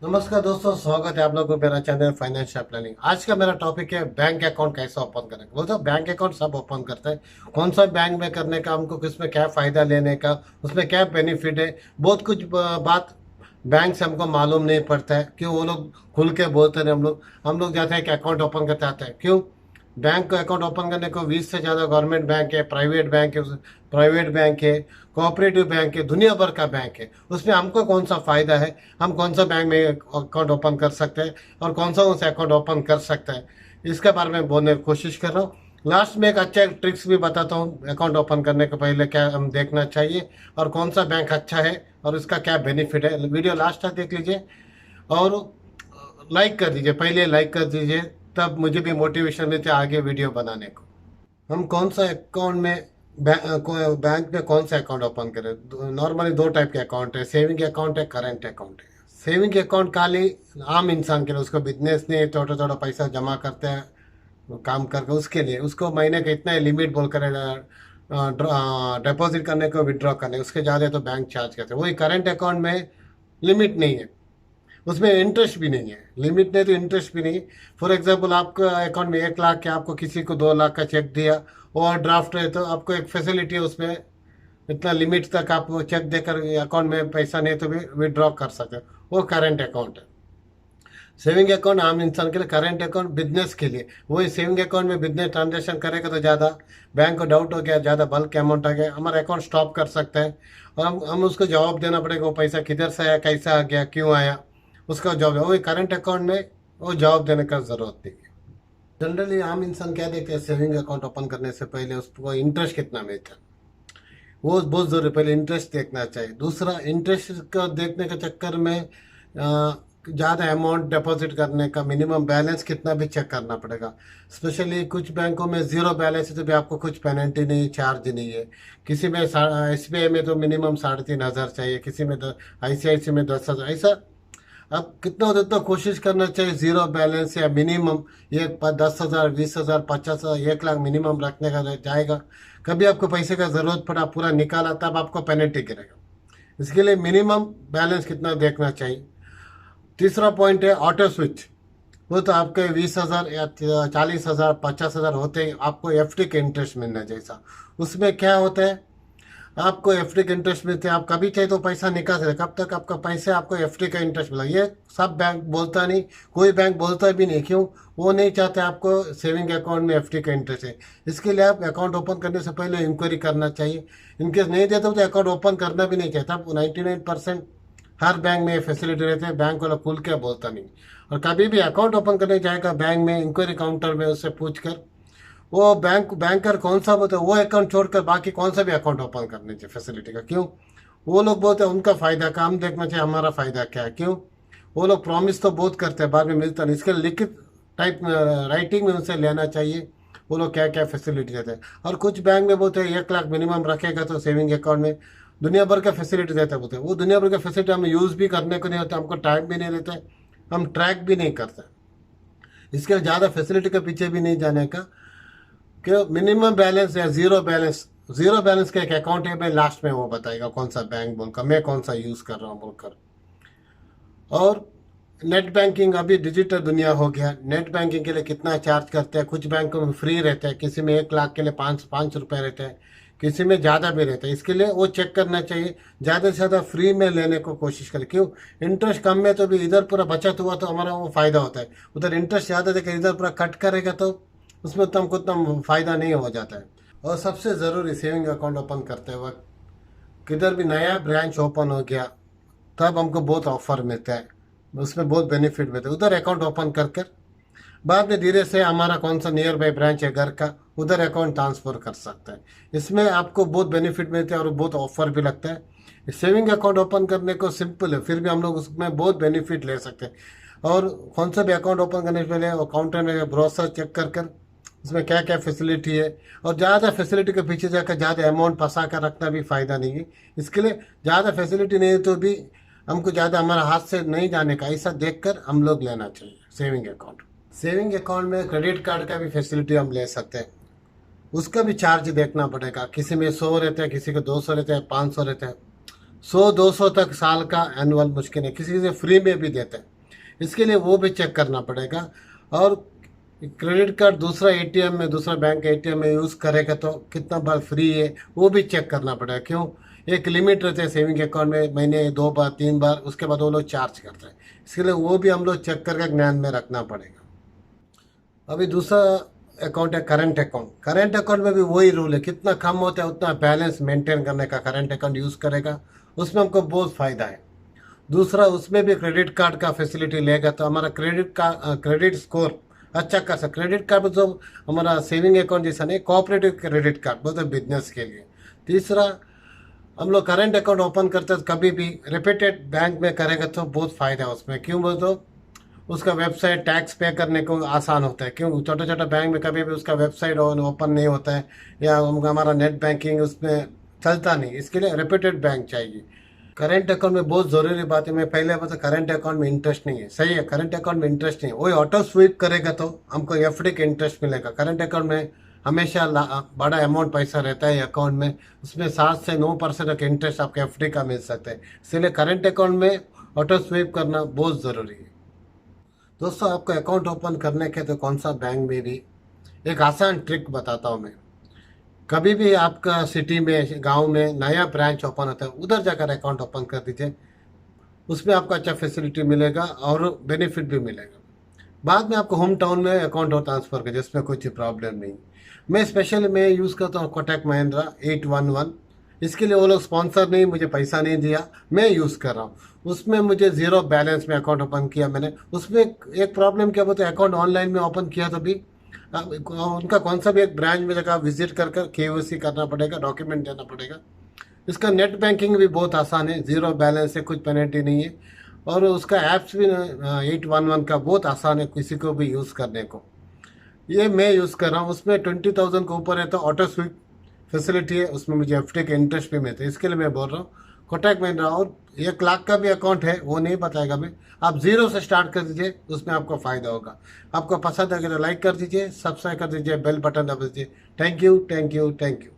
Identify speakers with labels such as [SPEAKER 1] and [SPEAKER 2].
[SPEAKER 1] नमस्कार दोस्तों, स्वागत है आप लोगों को मेरा चैनल फाइनेंशियल प्लानिंग। आज का मेरा टॉपिक है बैंक अकाउंट कैसे ओपन करें। बोलते बैंक अकाउंट सब ओपन करते हैं, कौन सा बैंक में करने का, हमको किसमें क्या फ़ायदा लेने का, उसमें क्या बेनिफिट है, बहुत कुछ बात बैंक से हमको मालूम नहीं पड़ता है। क्यों वो लोग खुल के बोलते हैं, हम लोग जाते हैं कि अकाउंट ओपन करते आते हैं। क्यों बैंक का अकाउंट ओपन करने को 20 से ज़्यादा गवर्नमेंट बैंक है, प्राइवेट बैंक है, कोऑपरेटिव बैंक है, दुनिया भर का बैंक है। उसमें हमको कौन सा फ़ायदा है, हम कौन सा बैंक में अकाउंट ओपन कर सकते हैं और कौन सा अकाउंट ओपन कर सकते हैं, इसके बारे में बोलने की कोशिश कर रहा हूँ। लास्ट में एक अच्छा ट्रिक्स भी बताता हूँ, अकाउंट ओपन करने के पहले क्या हम देखना चाहिए और कौन सा बैंक अच्छा है और इसका क्या बेनिफिट है। वीडियो लास्ट तक देख लीजिए और लाइक कर दीजिए, पहले लाइक कर दीजिए, तब मुझे भी मोटिवेशन मिलती है आगे वीडियो बनाने को। हम कौन सा अकाउंट में बैंक में कौन सा अकाउंट ओपन करें। नॉर्मली दो टाइप के अकाउंट है, सेविंग अकाउंट है, करंट अकाउंट है। सेविंग अकाउंट खाली आम इंसान के लिए, उसको बिजनेस नहीं, थोड़ा थोड़ा पैसा जमा करते हैं काम करके, उसके लिए उसको महीने का इतना लिमिट बोल कर डिपॉजिट करने को, विड्रॉ करने, उसके ज़्यादा तो बैंक चार्ज करते हैं। वही करंट अकाउंट में लिमिट नहीं है, उसमें इंटरेस्ट भी नहीं है। लिमिट नहीं तो इंटरेस्ट भी नहीं। फॉर एग्जांपल आपका अकाउंट में 1 लाख के, आपको किसी को 2 लाख का चेक दिया, ओवर ड्राफ्ट है, तो आपको एक फैसिलिटी है उसमें, इतना लिमिट तक आप चेक देकर अकाउंट में पैसा नहीं तो भी विड्रॉ कर सकते हो। वो करंट अकाउंट है। सेविंग अकाउंट आम इंसान के लिए, करंट अकाउंट बिजनेस के लिए। वही सेविंग अकाउंट में बिजनेस ट्रांजेक्शन करेगा तो ज़्यादा बैंक को डाउट हो गया, ज़्यादा बल्क अमाउंट आ गया, हमारा अकाउंट स्टॉप कर सकता है और हम उसको जवाब देना पड़ेगा, वो पैसा किधर से आया, कैसा आ गया, क्यों आया, उसका जवाब है। वही करंट अकाउंट में वो जवाब देने का ज़रूरत नहीं है। जनरली आम इंसान क्या देखते हैं, सेविंग अकाउंट ओपन करने से पहले उसको इंटरेस्ट कितना मिलता है, वो बहुत ज़रूरी, पहले इंटरेस्ट देखना चाहिए। दूसरा, इंटरेस्ट का देखने के चक्कर में ज़्यादा अमाउंट डिपॉजिट करने का मिनिमम बैलेंस कितना भी चेक करना पड़ेगा। स्पेशली कुछ बैंकों में ज़ीरो बैलेंस है तो भी आपको कुछ पेनल्टी नहीं, चार्ज नहीं है। किसी में SBI में तो मिनिमम 3,500 चाहिए, किसी में ICICI में 10,000, ऐसा। अब कितना होता तो कोशिश करना चाहिए ज़ीरो बैलेंस या मिनिमम ये 10,000, 20,000, 50,000, 1 लाख मिनिमम रखने का जाएगा। कभी आपको पैसे का ज़रूरत पड़ा, पूरा निकाला, तब आपको पेनल्टी गिरेगा। इसके लिए मिनिमम बैलेंस कितना देखना चाहिए। तीसरा पॉइंट है ऑटो स्विच। वो तो आपके 20,000 या 40,000, 50,000 होते ही आपको FD का इंटरेस्ट मिलना जैसा। उसमें क्या होता है, आपको FD का इंटरेस्ट मिलते हैं, आप कभी चाहे तो पैसा निकाल सकते, कब तक आपका पैसे आपको FD का इंटरेस्ट मिला। ये सब बैंक बोलता नहीं, कोई बैंक बोलता भी नहीं। क्यों? वो नहीं चाहते आपको सेविंग अकाउंट में FD का इंटरेस्ट है। इसके लिए आप अकाउंट ओपन करने से पहले इंक्वायरी करना चाहिए। इनकेस नहीं देते तो अकाउंट ओपन करना भी नहीं चाहिए। तब 99% हर बैंक में ये फैसिलिटी रहती है, बैंक वाला खुल के बोलता नहीं। और कभी भी अकाउंट ओपन करने जाएगा बैंक में, इंक्वायरी काउंटर में उससे पूछ कर, वो बैंकर कौन सा बोलते हैं, वो अकाउंट छोड़कर बाकी कौन सा भी अकाउंट ओपन करने चाहिए फैसिलिटी का। क्यों? वो लोग बोलते हैं उनका फ़ायदा का, हम देखना चाहिए हमारा फ़ायदा क्या है। क्यों? वो लोग प्रॉमिस तो बहुत करते हैं, बाद में मिलता नहीं। इसके लिखित टाइप में, राइटिंग में उनसे लेना चाहिए वो लोग क्या क्या फैसिलिटी देते हैं। और कुछ बैंक में बोलते हैं 1 लाख मिनिमम रखेगा तो सेविंग अकाउंट में दुनिया भर का फैसिलिटी देते हैं। बोलते हैं वो दुनिया भर का फैसिलिटी हम यूज़ भी करने को नहीं होता, हमको टाइम भी नहीं देते, हम ट्रैक भी नहीं करते। इसके ज़्यादा फैसिलिटी के पीछे भी नहीं जाने का। कि मिनिमम बैलेंस या ज़ीरो बैलेंस का एक अकाउंट है, मैं लास्ट में वो बताएगा कौन सा बैंक बोलकर, मैं कौन सा यूज़ कर रहा हूँ बोलकर। और नेट बैंकिंग, अभी डिजिटल दुनिया हो गया, नेट बैंकिंग के लिए कितना चार्ज करते हैं। कुछ बैंकों में फ्री रहता है, किसी में 1 लाख के लिए 5 रुपये रहते हैं, किसी में ज़्यादा भी रहता है। इसके लिए वो चेक करना चाहिए, ज़्यादा से ज़्यादा फ्री में लेने को कोशिश करें। क्यों? इंटरेस्ट कम में तो भी इधर पूरा बचत हुआ तो हमारा वो फ़ायदा होता है, उधर इंटरेस्ट ज़्यादा देकर इधर पूरा कट करेगा तो उसमें तो हमको उतना फ़ायदा नहीं हो जाता है। और सबसे ज़रूरी, सेविंग अकाउंट ओपन करते वक्त किधर भी नया ब्रांच ओपन हो गया तब हमको बहुत ऑफर मिलता है, उसमें बहुत बेनिफिट मिलता है। उधर अकाउंट ओपन कर कर बाद में धीरे से हमारा कौन सा नियर बाई ब्रांच है घर का, उधर अकाउंट ट्रांसफ़र कर सकते हैं। इसमें आपको बहुत बेनिफिट मिलते हैं और बहुत ऑफर भी लगता है। सेविंग अकाउंट ओपन करने को सिंपल है, फिर भी हम लोग उसमें बहुत बेनिफिट ले सकते हैं। और कौन सा भी अकाउंट ओपन करने से पहले वो काउंटर में ब्रोशर चेक कर कर उसमें क्या क्या फैसिलिटी है। और ज़्यादा फैसिलिटी के पीछे जाकर ज़्यादा अमाउंट फंसा कर रखना भी फ़ायदा नहीं है। इसके लिए ज़्यादा फैसिलिटी नहीं है तो भी हमको ज़्यादा हमारा हाथ से नहीं जाने का, ऐसा देखकर हम लोग लेना चाहिए सेविंग अकाउंट। सेविंग अकाउंट में क्रेडिट कार्ड का भी फैसिलिटी हम ले सकते हैं, उसका भी चार्ज देखना पड़ेगा। किसी में 100 रहते हैं, किसी के 200 रहते हैं, 500 रहते हैं। 100-200 तक साल का एनुअल मुश्किल है, किसी से फ्री में भी देते हैं। इसके लिए वो भी चेक करना पड़ेगा। और क्रेडिट कार्ड दूसरा एटीएम में, दूसरा बैंक एटीएम में यूज़ करेगा तो कितना बार फ्री है वो भी चेक करना पड़ेगा। क्यों? एक लिमिट रहते हैं सेविंग अकाउंट में, महीने 2 बार 3 बार, उसके बाद वो लोग चार्ज करते हैं। इसके लिए वो भी हम लोग चेक करके ज्ञान में रखना पड़ेगा। अभी दूसरा अकाउंट है करंट अकाउंट। करंट अकाउंट में भी वही रूल है, कितना कम होता है उतना बैलेंस मेंटेन करने का करंट अकाउंट यूज़ करेगा, उसमें हमको बहुत फ़ायदा है। दूसरा, उसमें भी क्रेडिट कार्ड का फैसिलिटी लेगा तो हमारा क्रेडिट स्कोर अच्छा खासा। क्रेडिट कार्ड जो हमारा सेविंग अकाउंट जैसा नहीं, कोऑपरेटिव क्रेडिट कार्ड बोलते हैं बिजनेस के लिए। तीसरा, हम लोग करंट अकाउंट ओपन करते हैं कभी भी रेप्यूटेड बैंक में करेगा तो बहुत फ़ायदा है उसमें। क्यों बोल तो उसका वेबसाइट टैक्स पे करने को आसान होता है। क्यों? छोटा छोटा बैंक में कभी भी उसका वेबसाइट ओपन नहीं होता है, या हमारा नेट बैंकिंग उसमें चलता नहीं। इसके लिए रेप्यूटेड बैंक चाहिए। करंट अकाउंट में बहुत ज़रूरी बात है, मैं पहले बता, करंट अकाउंट में इंटरेस्ट नहीं है। सही है, करंट अकाउंट में इंटरेस्ट नहीं है। वही ऑटो स्वीप करेगा तो हमको एफडी का इंटरेस्ट मिलेगा। करंट अकाउंट में हमेशा बड़ा अमाउंट पैसा रहता है अकाउंट में, उसमें 7 से 9% का इंटरेस्ट आपको एफडी का मिल सकता है। इसलिए करंट अकाउंट में ऑटो स्वीप करना बहुत ज़रूरी है। दोस्तों, आपको अकाउंट ओपन करने के तो कौन सा बैंक में भी एक आसान ट्रिक बताता हूँ मैं। कभी भी आपका सिटी में, गांव में नया ब्रांच ओपन होता है, उधर जाकर अकाउंट ओपन कर दीजिए। उसमें आपको अच्छा फैसिलिटी मिलेगा और बेनिफिट भी मिलेगा। बाद में आपको होम टाउन में अकाउंट और ट्रांसफ़र कर, जिसमें कुछ प्रॉब्लम नहीं। मैं यूज़ करता हूँ कोटक महिंद्रा 811। इसके लिए वो लोग स्पॉन्सर नहीं, मुझे पैसा नहीं दिया, मैं यूज़ कर रहा हूँ। उसमें मुझे ज़ीरो बैलेंस में अकाउंट ओपन किया मैंने। उसमें एक प्रॉब्लम क्या बोलते हैं, अकाउंट ऑनलाइन में ओपन किया तो भी उनका कौन सा भी एक ब्रांच में जगह विजिट कर KYC करना पड़ेगा, डॉक्यूमेंट देना पड़ेगा। इसका नेट बैंकिंग भी बहुत आसान है, ज़ीरो बैलेंस है, कुछ पेनल्टी नहीं है। और उसका ऐप्स भी 811 का बहुत आसान है किसी को भी यूज़ करने को। ये मैं यूज़ कर रहा हूँ। उसमें 20,000 के ऊपर है तो ऑटो स्वीप फैसिलिटी है, उसमें मुझे एफडी का इंटरेस्ट भी मिलता है। इसके लिए मैं बोल रहा हूँ कोटक महिंद्रा। और 1 लाख का भी अकाउंट है, वो नहीं बताएगा मैं। आप ज़ीरो से स्टार्ट कर दीजिए, उसमें आपको फ़ायदा होगा। आपको पसंद अगर लाइक कर दीजिए, सब्सक्राइब कर दीजिए, बेल बटन दबा दीजिए। Thank you, thank you, thank you.